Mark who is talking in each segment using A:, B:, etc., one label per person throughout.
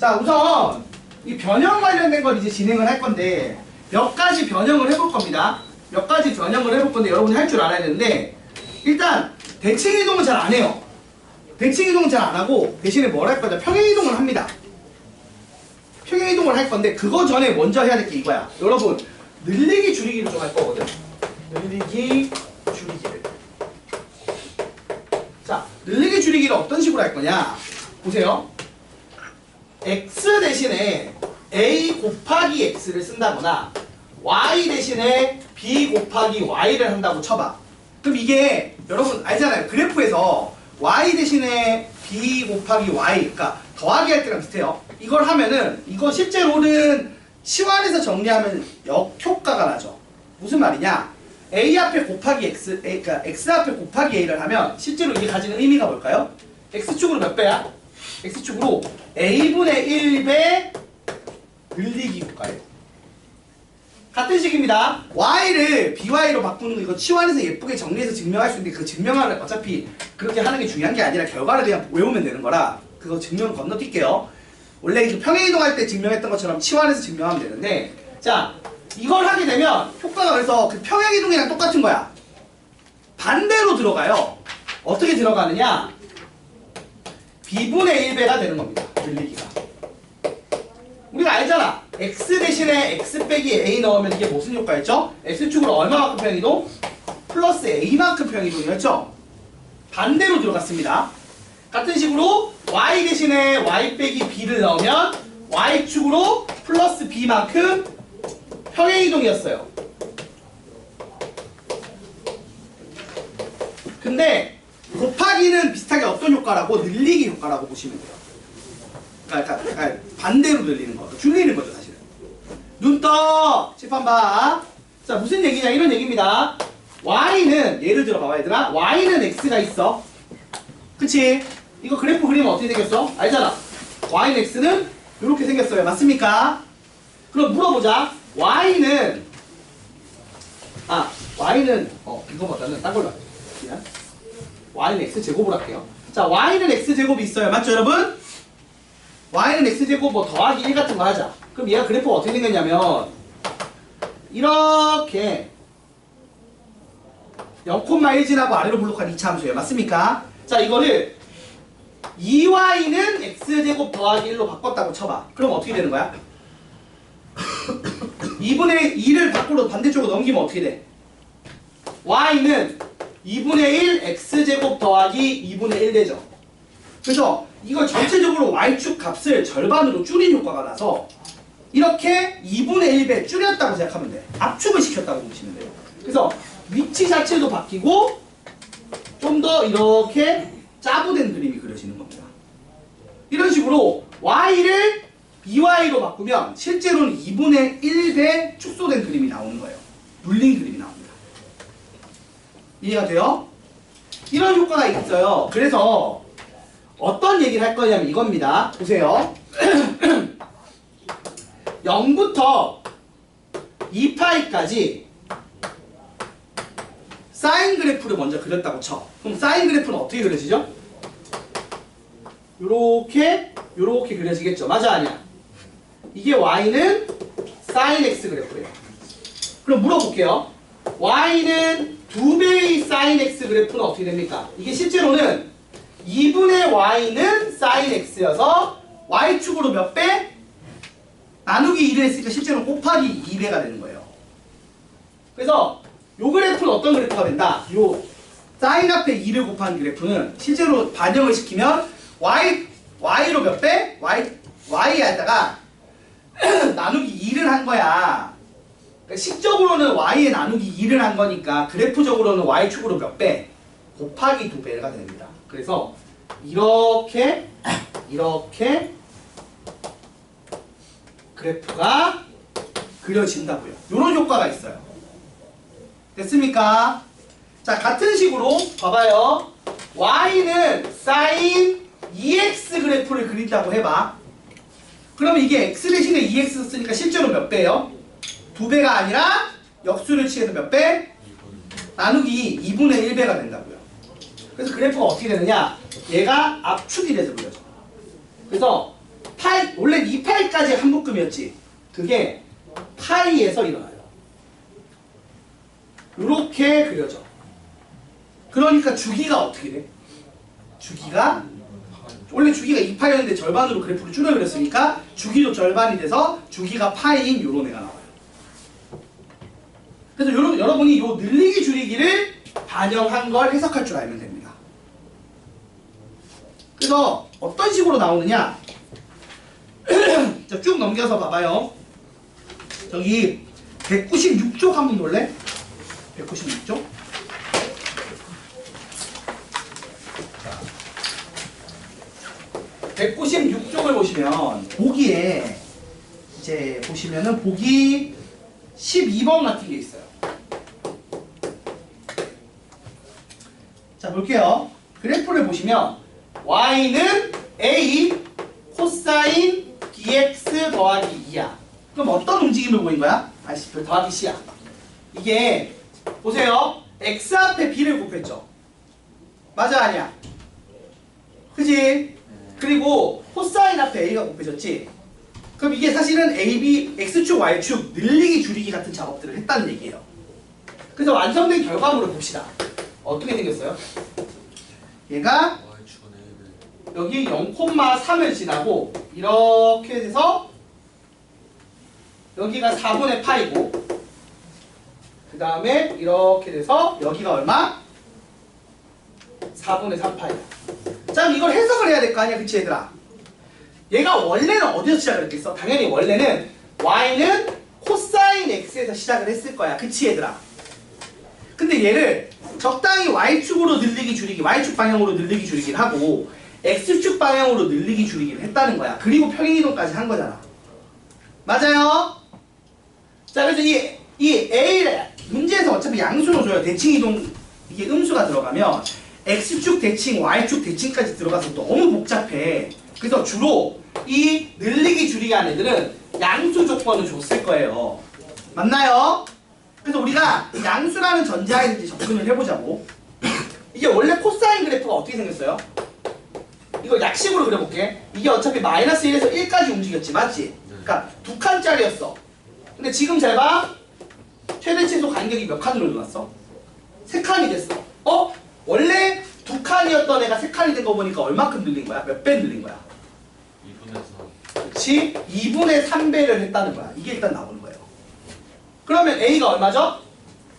A: 자, 우선 이 변형 관련된 걸 이제 진행을 할 건데 몇 가지 변형을 해볼 겁니다. 몇 가지 변형을 해볼 건데 여러분이 할 줄 알아야 되는데 일단 대칭 이동은 잘 안 해요. 대칭 이동은 잘 안 하고 대신에 뭘 할 거냐? 평행 이동을 합니다. 평행 이동을 할 건데 그거 전에 먼저 해야 될 게 이거야. 여러분 늘리기 줄이기를 좀 할 거거든. 늘리기 줄이기를. 자, 늘리기 줄이기를 어떤 식으로 할 거냐? 보세요. x 대신에 a 곱하기 x를 쓴다거나 y 대신에 b 곱하기 y를 한다고 쳐봐. 그럼 이게 여러분 알잖아요. 그래프에서 y 대신에 b 곱하기 y, 그러니까 더하기 할 때랑 비슷해요. 이걸 하면은 이거 실제로는 치환해서 정리하면 역효과가 나죠. 무슨 말이냐? a 앞에 곱하기 x, 그러니까 x 앞에 곱하기 a를 하면 실제로 이게 가지는 의미가 뭘까요? x축으로 몇 배야? x축으로 a분의 1배 늘리기 효과예요. 같은 식입니다. y를 by로 바꾸는 거 이거 치환해서 예쁘게 정리해서 증명할 수 있는데 그 증명을 어차피 그렇게 하는 게 중요한 게 아니라 결과를 그냥 외우면 되는 거라 그거 증명 건너뛸게요. 원래 그 평행 이동할 때 증명했던 것처럼 치환해서 증명하면 되는데 자, 이걸 하게 되면 효과가 그래서 그 평행 이동이랑 똑같은 거야. 반대로 들어가요. 어떻게 들어가느냐? b분의 1배가 되는 겁니다. 늘리기가. 우리가 알잖아. x 대신에 x 빼기 a 넣으면 이게 무슨 효과였죠? x축으로 얼마만큼 평행 이동? 플러스 a만큼 평행 이동이었죠? 반대로 들어갔습니다. 같은 식으로 y 대신에 y 빼기 b를 넣으면 y축으로 플러스 b만큼 평행 이동이었어요. 근데 곱하기는 비슷하게 어떤 효과라고? 늘리기 효과라고 보시면 돼요. 그러니까 반대로 늘리는 거, 줄이는 거죠 사실은. 눈 떠! 칠판 봐. 자, 무슨 얘기냐? 이런 얘기입니다. y는 예를 들어 봐봐 얘들아. y는 x가 있어. 그치? 이거 그래프 그리면 어떻게 생겼어? 알잖아. y는 x는 이렇게 생겼어요. 맞습니까? 그럼 물어보자. y는 이거보다는 딴 걸로 할게요. y는 x제곱으로 할게요. 자, y는 x제곱이 있어요. 맞죠 여러분? y는 x제곱 뭐 더하기 1 같은 거 하자. 그럼 얘가 그래프가 어떻게 생겼냐면 이렇게 0,1 지나고 아래로 블록한 2차 함수예요. 맞습니까? 자, 이거를 2y는 x제곱 더하기 1로 바꿨다고 쳐봐. 그럼 어떻게 되는 거야? 2분의 2를 밖으로 반대쪽으로 넘기면 어떻게 돼? y는 2분의 1 x제곱 더하기 2분의 1 되죠. 그래서 이걸 전체적으로 y축 값을 절반으로 줄인 효과가 나서 이렇게 2분의 1배 줄였다고 생각하면 돼. 압축을 시켰다고 보시면 돼요. 그래서 위치 자체도 바뀌고 좀 더 이렇게 짜부된 그림이 그려지는 겁니다. 이런 식으로 y를 by로 바꾸면 실제로는 2분의 1배 축소된 그림이 나오는 거예요. 눌린 그림이 나옵니다. 이해가 돼요? 이런 효과가 있어요. 그래서 어떤 얘기를 할 거냐면 이겁니다. 보세요. 0부터 2파이까지 사인 그래프를 먼저 그렸다고 쳐. 그럼 사인 그래프는 어떻게 그려지죠? 요렇게 그려지겠죠. 맞아 아니야? 이게 y는 사인 x 그래프예요. 그럼 물어볼게요. y는 2배의 사인 x 그래프는 어떻게 됩니까? 이게 실제로는 2분의 y는 사인 x여서 y축으로 몇 배? 나누기 2를 했으니까 실제로 곱하기 2배가 되는 거예요. 그래서 요 그래프는 어떤 그래프가 된다? 요 사인 앞에 2를 곱한 그래프는 실제로 반영을 시키면 y로 몇 배? y에다가 나누기 2를 한 거야. 그러니까 식적으로는 y에 나누기 2를 한 거니까 그래프적으로는 y축으로 몇 배? 곱하기 2배가 됩니다. 그래서 이렇게 그래프가 그려진다고요. 이런 효과가 있어요. 됐습니까? 자, 같은 식으로 봐봐요. y는 sin 2x 그래프를 그린다고 해봐. 그러면 이게 x 대신에 2x 쓰니까 실제로 몇 배예요? 2배가 아니라 역수를 취해서 몇 배? 나누기 2분의 1배가 된다고요. 그래서 그래프가 어떻게 되느냐? 얘가 압축이 돼서 그려져. 그래서 파이, 원래 2파이까지 한 묶음이었지. 그게 파이에서 일어나요. 이렇게 그려져. 그러니까 주기가 어떻게 돼? 주기가 원래 주기가 2파이였는데 절반으로 그래프를 줄여 그렸으니까 주기도 절반이 돼서 주기가 파이인 요런 애가 나와요. 그래서 여러분이 요 늘리기 줄이기를 반영한 걸 해석할 줄 알면 됩니다. 그래서 어떤 식으로 나오느냐? 자, 쭉 넘겨서 봐봐요. 저기 196쪽 한번 볼래? 196쪽. 196쪽을 보시면 보기에 이제 보시면은 보기 12번 같은 게 있어요. 자, 볼게요. 그래프를 보시면 y는 a 코사인 bx 더하기 2야. 그럼 어떤 움직임을 보인 거야? 아시죠? 더하기 c야. 이게 보세요. x 앞에 b를 곱했죠. 맞아 아니야? 그지? 그리고 코사인 앞에 a가 곱해졌지. 그럼 이게 사실은 AB, x축, y축 늘리기 줄이기 같은 작업들을 했다는 얘기예요. 그래서 완성된 결과물을 봅시다. 어떻게 생겼어요? 얘가 여기 0,3을 지나고 이렇게 돼서 여기가 4분의 파이고 그 다음에 이렇게 돼서 여기가 얼마? 4분의 3파이야. 자, 그럼 이걸 해석을 해야 될 거 아니야, 그치 얘들아? 얘가 원래는 어디서 시작을 했겠어? 당연히 원래는 y는 코사인 x에서 시작을 했을 거야, 그치 얘들아? 근데 얘를 적당히 y축으로 늘리기 줄이기, y축 방향으로 늘리기 줄이기를 하고 x축 방향으로 늘리기 줄이기를 했다는 거야. 그리고 평행이동까지 한 거잖아. 맞아요? 자, 그래서 이 A를 문제에서 어차피 양수로 줘요. 대칭이동 이게 음수가 들어가면 x축 대칭, y축 대칭까지 들어가서 너무 복잡해. 그래서 주로 이 늘리기 줄이기 한 애들은 양수 조건을 줬을 거예요. 맞나요? 그래서 우리가 양수라는 전제하에 이제 접근을 해보자고. 이게 원래 코사인 그래프가 어떻게 생겼어요? 이거 약식으로 그려볼게. 이게 어차피 마이너스 1에서 1까지 움직였지, 맞지? 그러니까 두 칸짜리였어. 근데 지금 잘 봐. 최대 최소 간격이 몇 칸으로 늘어났어? 세 칸이 됐어. 원래 두 칸이었던 애가 세 칸이 된 거 보니까 얼마큼 늘린 거야? 몇 배 늘린 거야?
B: 2분의 3.
A: 그렇지? 2분의 3배를 했다는 거야. 이게 일단 나오는 거예요. 그러면 A가 얼마죠?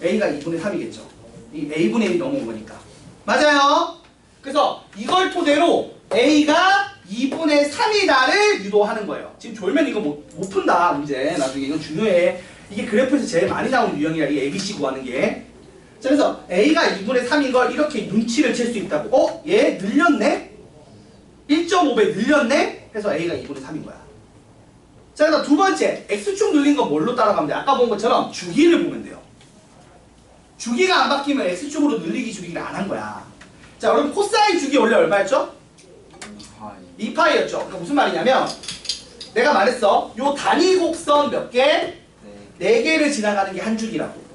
A: A가 2분의 3이겠죠. 이 A분의 1이 넘어온 거니까. 맞아요? 그래서 이걸 토대로 A가 2분의 3이다를 유도하는 거예요. 지금 졸면 이거 못 푼다, 문제. 나중에 이건 중요해. 이게 그래프에서 제일 많이 나오는 유형이야, 이 ABC 구하는 게. 자, 그래서 A가 2분의 3인 걸 이렇게 눈치를 챌 수 있다고. 얘 늘렸네? 1.5배 늘렸네? 해서 A가 2분의 3인 거야. 자, 그래서 두 번째, X축 늘린 건 뭘로 따라가면 돼? 아까 본 것처럼 주기를 보면 돼요. 주기가 안 바뀌면 X축으로 늘리기 주기를 안 한 거야. 자, 여러분 코사인 주기 원래 얼마였죠? 2파이였죠. 그러니까 무슨 말이냐면 내가 말했어. 요 단위 곡선 몇 개? 4개를 지나가는 게 한 주기라고.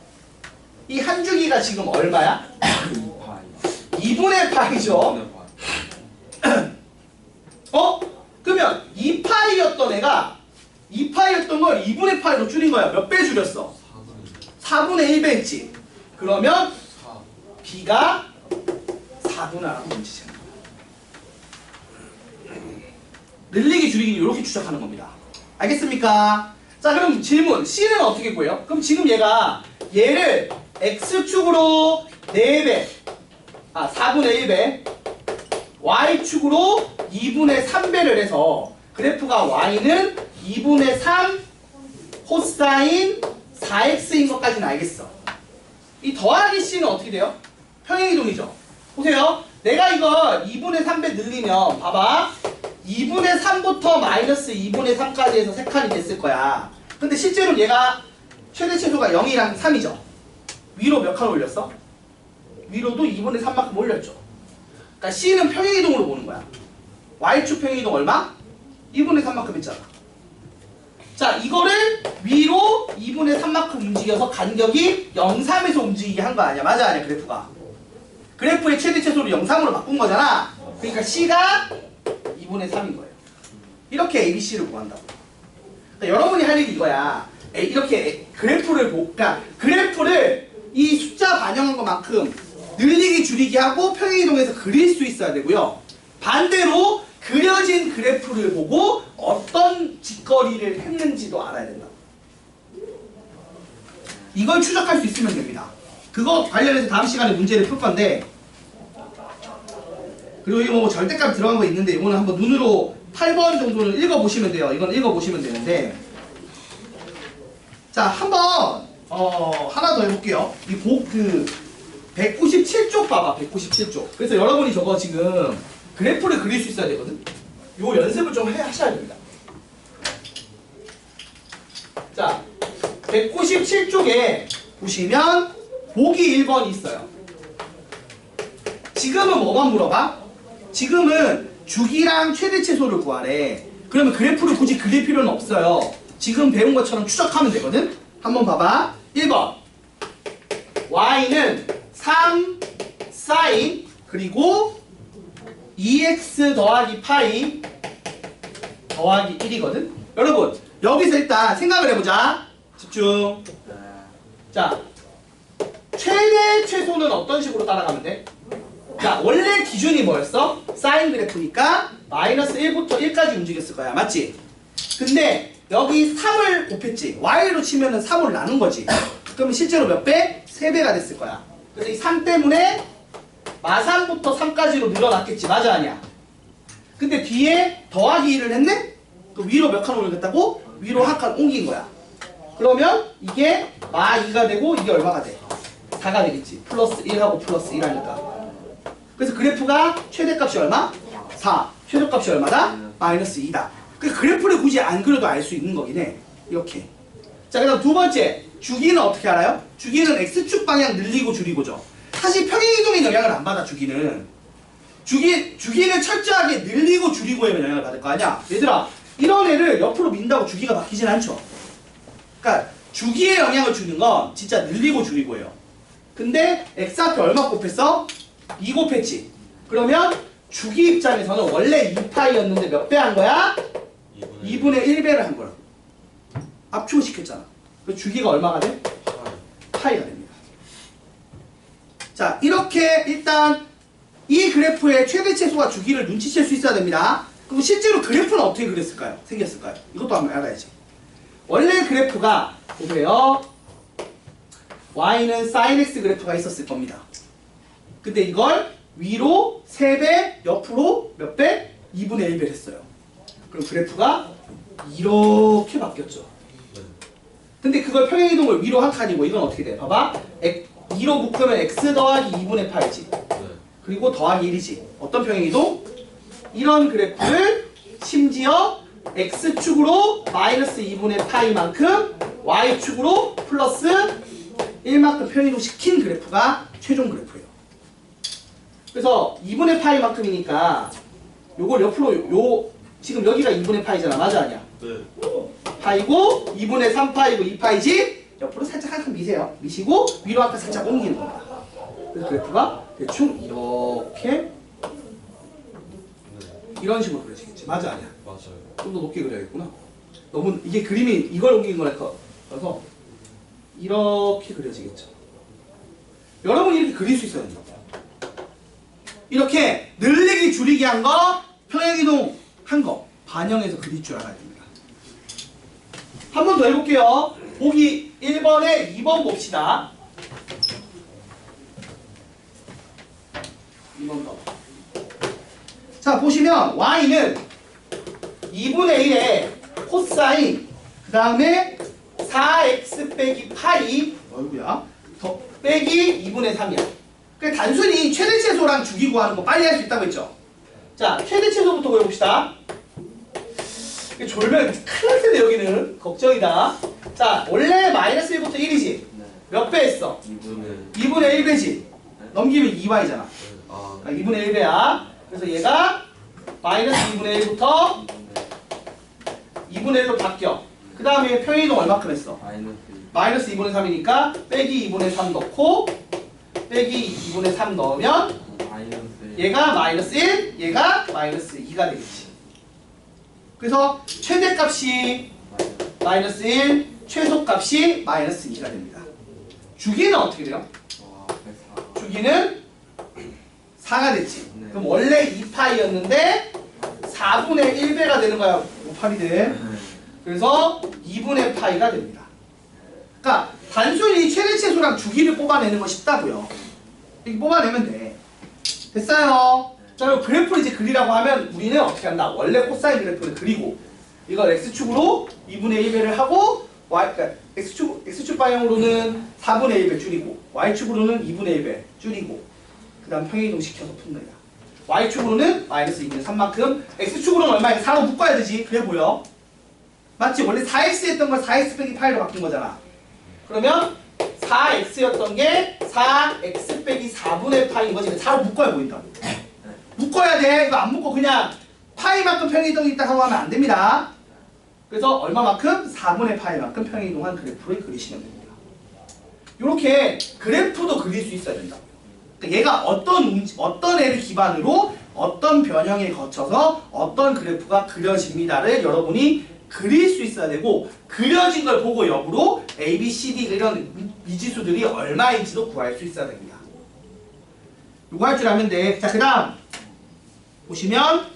A: 이 한 주기가 지금 얼마야? 2분의 파이죠. 그러면 2파이였던 애가 2파이였던 걸 2분의 파이로 줄인 거야. 몇 배 줄였어? 4분의 1배 했지. 그러면 B가 4분의 1라고 문제잖아. 늘리기 줄이기 이렇게 추적하는 겁니다. 알겠습니까? 자, 그럼 질문. C는 어떻게 구해요? 그럼 지금 얘를 X축으로 4배 4분의 1배 Y축으로 2분의 3배를 해서 그래프가 Y는 2분의 3 코사인 4X인 것까지는 알겠어. 이 더하기 C는 어떻게 돼요? 평행이동이죠. 보세요. 내가 이거 2분의 3배 늘리면 봐봐. 2분의 3부터 마이너스 2분의 3까지 해서 3칸이 됐을 거야. 근데 실제로 얘가 최대 최소가 0이랑 3이죠. 위로 몇 칸 올렸어? 위로도 2분의 3만큼 올렸죠. 그러니까 C는 평행이동으로 보는 거야. Y축 평행이동 얼마? 2분의 3만큼 했잖아. 자, 이거를 위로 2분의 3만큼 움직여서 간격이 0, 3에서 움직이게 한 거 아니야. 맞아 아니야 그래프가. 그래프의 최대 최소를 0, 3으로 바꾼 거잖아. 그러니까 C가 2분의 3인 거예요. 이렇게 ABC를 구한다고. 그러니까 여러분이 할 일이 이거야. 이렇게 그래프를 그러니까 그래프를 이 숫자 반영한 것만큼 늘리기 줄이기 하고 평행이동해서 그릴 수 있어야 되고요. 반대로 그려진 그래프를 보고 어떤 짓거리를 했는지도 알아야 된다. 이걸 추적할 수 있으면 됩니다. 그거 관련해서 다음 시간에 문제를 풀 건데, 그리고 이거 뭐 절대값 들어간 거 있는데 이거는 한번 눈으로 8번 정도는 읽어보시면 돼요. 이건 읽어보시면 되는데, 자 한번 하나 더 해볼게요. 이 197쪽 봐봐. 197쪽. 그래서 여러분이 저거 지금 그래프를 그릴 수 있어야 되거든. 요 연습을 좀 하셔야 됩니다. 자 197쪽에 보시면 보기 1번이 있어요. 지금은 뭐만 물어봐? 지금은 주기랑 최대치소를 구하래. 그러면 그래프를 굳이 그릴 필요는 없어요. 지금 배운 것처럼 추적하면 되거든. 한번 봐봐. 1번 y는 3 사인 그리고 2x 더하기 파이 더하기 1이거든. 여러분 여기서 일단 생각을 해보자. 집중. 자 최대 최소는 어떤 식으로 따라가면 돼? 자 원래 기준이 뭐였어? 사인 그래프니까 마이너스 1부터 1까지 움직였을 거야. 맞지? 근데 여기 3을 곱했지. y로 치면은 3을 나눈 거지. 그러면 실제로 몇 배? 3배가 됐을 거야. 그래서 이 3 때문에 마3부터 3까지로 늘어났겠지. 맞아 아니야? 근데 뒤에 더하기 1을 했네? 그 위로 몇 칸 올렸다고? 위로 한 칸 옮긴 거야. 그러면 이게 마2가 되고 이게 얼마가 돼? 4가 되겠지. 플러스 1하고 플러스 1 하니까. 그래서 그래프가 최대값이 얼마? 4. 최저값이 얼마다? 마이너스 2다. 그 그래프를 굳이 안 그려도 알 수 있는 거긴 해. 이렇게. 자, 그다음 두 번째. 주기는 어떻게 알아요? 주기는 x축 방향 늘리고 줄이고죠. 사실 평행이동에 영향을 안 받아, 주기는. 주기는 철저하게 늘리고 줄이고에 영향을 받을 거 아니야? 얘들아, 이런 애를 옆으로 민다고 주기가 바뀌진 않죠. 그러니까 주기에 영향을 주는 건 진짜 늘리고 줄이고예요. 근데 x한테 얼마 곱했어? 2 곱했지. 그러면 주기 입장에서는 원래 2파이였는데 몇 배 한 거야? 2분의 1배를 한 거라고. 압축시켰잖아. 그 주기가 얼마가 돼? 파이가 됩니다. 자, 이렇게 일단 이 그래프의 최대 최소와 주기를 눈치챌 수 있어야 됩니다. 그럼 실제로 그래프는 어떻게 그렸을까요? 생겼을까요? 이것도 한번 알아야지. 원래 그래프가 보세요. y는 sin x 그래프가 있었을 겁니다. 근데 이걸 위로 3배, 옆으로 몇 배? 2분의 1배를 했어요. 그럼 그래프가 이렇게 바뀌었죠. 근데 그걸 평행이동을 위로 한 칸이고 이건 어떻게 돼? 봐봐. 2로 묶으면 x 더하기 2분의 파이지. 그리고 더하기 1이지. 어떤 평행이동? 이런 그래프를 심지어 x축으로 마이너스 2분의 파이만큼 y축으로 플러스 1만큼 평행이동 시킨 그래프가 최종 그래프예요. 그래서 2분의 파이만큼이니까 요걸 옆으로 지금 여기가 2분의 파이잖아. 맞아 아니야?
B: 네.
A: 파이고 2분의 3파이고 2파이지? 옆으로 살짝 한 칸 미세요. 미시고 위로 한 칸 살짝 옮기는 겁니다. 그래서 그래프가 대충 이렇게 이런 식으로 그려지겠지. 맞아 아니야?
B: 맞아요.
A: 좀 더 높게 그려야겠구나. 너무 이게 그림이 이걸 옮긴 거라서 이렇게 그려지겠죠. 여러분이 이렇게 그릴 수 있어야 됩니다. 이렇게 늘리기 줄이기 한 거, 평행이동 한 거 반영해서 그릴 줄 알아야 됩니다. 한 번 더 해볼게요. 보기 1번에 2번 봅시다. 2번 더. 자, 보시면 y는 2분의 1의 코사인 그 다음에 4x 빼기 파이 어이구야 더 빼기 2분의 3이야. 그러니까 단순히 최대최소랑 주기 구하는 거 빨리 할 수 있다고 했죠. 자, 최대최소부터 구해봅시다. 졸면 큰일 날 텐데 여기는 걱정이다. 자, 원래 마이너스 1부터 1이지? 몇 배 했어? 2분의 1배지? 넘기면 2y잖아. 그러니까 2분의 1배야. 그래서 얘가 마이너스 2분의 1부터 2분의 1로 바뀌어. 그 다음에 평행이동 얼마큼 했어? 마이너스 2분의 3이니까 빼기 2분의 3 넣고 빼기 2분의 3 넣으면 얘가 마이너스 1, 얘가 마이너스 2가 되겠지. 그래서 최대값이 마이너스 1, 최소값이 마이너스 2가 됩니다. 주기는 어떻게 돼요? 주기는 4가 됐지.
B: 네.
A: 그럼 원래 2파이였는데 4분의 1배가 되는 거야. 5파리들. 그래서 2분의 파이가 됩니다. 그러니까 단순히 최대 최소랑 주기를 뽑아내는 거 쉽다고요. 이렇게 뽑아내면 돼. 됐어요. 자, 그리고 그래프를 이제 그리라고 하면 우리는 어떻게 한다? 원래 코사인 그래프를 그리고 이걸 x축으로 2분의 1배를 하고 그러니까 x축 방향으로는 4분의 1배 줄이고 y축으로는 2분의 1배 줄이고 그 다음 평행이동 시켜서 푼 거야. y축으로는 마이너스 2분의 3만큼 x축으로는 얼마야? 4로 묶어야 되지. 그래 보여. 맞지? 원래 4x 했던 걸 4x 빼기 파이로 바꾼 거잖아. 그러면 4x였던 게 4x 빼기 4분의 파이인 거지. 4로 묶어야 보인다. 묶어야 돼. 이거 안 묶고 그냥 파이만큼 평행이동이 있다 하고 하면 안 됩니다. 그래서 얼마만큼? 4분의 파이만큼 평행이동한 그래프를 그리시면 됩니다. 이렇게 그래프도 그릴 수 있어야 된다. 그러니까 얘가 어떤 애를 기반으로 어떤 변형에 거쳐서 어떤 그래프가 그려집니다를 여러분이 그릴 수 있어야 되고 그려진 걸 보고 역으로 A, B, C, D 이런 미지수들이 얼마인지도 구할 수 있어야 됩니다. 요거 할 줄 알면 돼. 자, 그 다음 보시면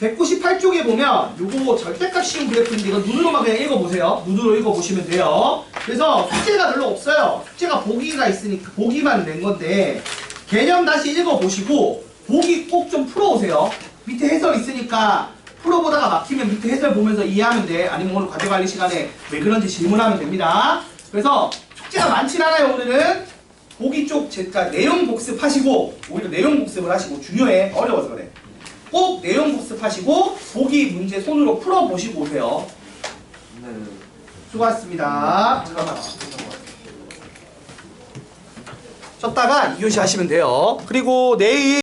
A: 198쪽에 보면 요거 절대값 쉬운 그래프인데 이거 눈으로만 그냥 읽어보세요. 눈으로 읽어보시면 돼요. 그래서 숙제가 별로 없어요. 숙제가 보기가 있으니까 보기만 낸 건데 개념 다시 읽어보시고 보기 꼭 좀 풀어오세요. 밑에 해설 있으니까 풀어보다가 막히면 밑에 해설 보면서 이해하면 돼. 아니면 오늘 과제관리 시간에 왜 그런지 질문하면 됩니다. 그래서 숙제가 많진 않아요. 오늘은 보기 쪽 제가 내용 복습하시고 오히려 내용 복습을 하시고 중요해. 어려워서 그래. 꼭 내용 복습하시고 보기 문제 손으로 풀어보시고 오세요. 수고하셨습니다. 쳤다가 2교시 하시면 돼요. 그리고 내일